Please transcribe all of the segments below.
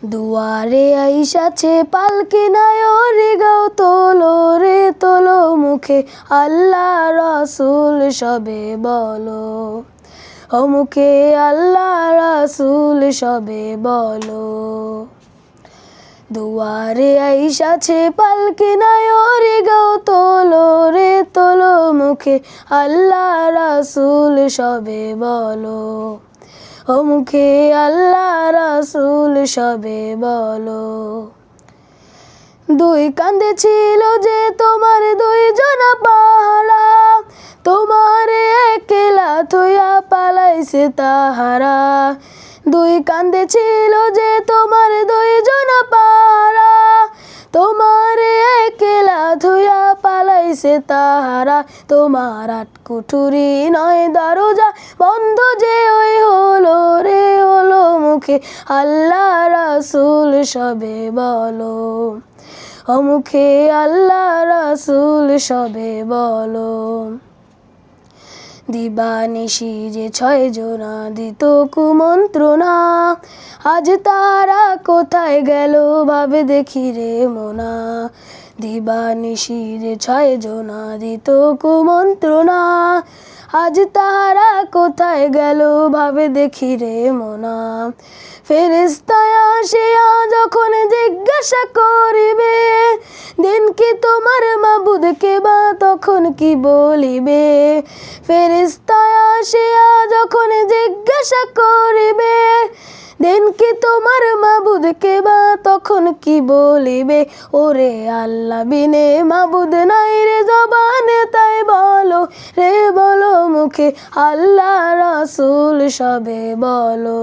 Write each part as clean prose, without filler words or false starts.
দুয়ারে আইসাছে পালকি নাই রে গাও তোলো রে তোলো মুখে আল্লাহ রাসূল সবে বলো ও মুখে আল্লাহ রাসূল সবে বলো। দুয়ারে আইসাছে পালকি নাই রে গাও তোলো রে তোলো মুখে আল্লাহ রাসূল সবে বলো ও মুখে আল্লাহ রাসূল সবে বলো। দুই কাঁধে ছিল যে তোমার দুইজনা পাহারা, তোমারে একলা থইয়া পালাইছে তাহারা। দুই কাঁধে ছিল যে তোমার দুইজনা পাহারা, তোমারে একলা থইয়া পালাইছে তাহারা। তোমার আট কুঠুরি নয় দরজা বন্ধ যে ওই হলো রে হলো মুখে আল্লাহ রাসূল সবে বলো ও মুখে আল্লাহ রাসূল সবে বলো। দিবানিশি যে 6 জনা দিত কুমন্ত্রণা, আজ তারা কোথায় গেল ভাবে দেখি রে মোনা। দিবানিশি যে 6 জনা দিত কুমন্ত্রণা, আজ তারা কোথায় গেল ভাবে দেখি রে মোনা। ফেরেশতা আসিয়া যখন জিজ্ঞাসা করিবে, দিন কি তোমার মাবুদ কে বা তখন কি বলিবে। ফেরেশতা আসিয়া যখন জিজ্ঞাসা করিবে, দিন কি তোমার মাবুদ কে বা তখন কি বলিবে। ওরে আল্লাহ বিনে মাবুদ নাই রে জবানে তাই বলো রে বলো মুখে আল্লাহ রাসূল সবে বলো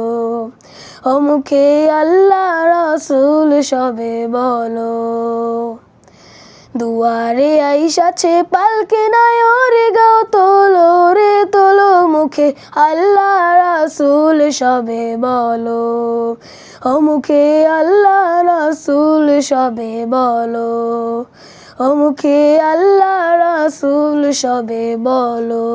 ও মুখে আল্লাহ রাসূল সবে বলো। দুয়ারে আইসাছে পালকি নাই রে গাও তোলো রে তোলো মুখে আল্লাহ রাসূল সবে বলো ও মুখে আল্লাহ রাসূল সবে বলো ও মুখে আল্লাহ রাসূল সবে বলো।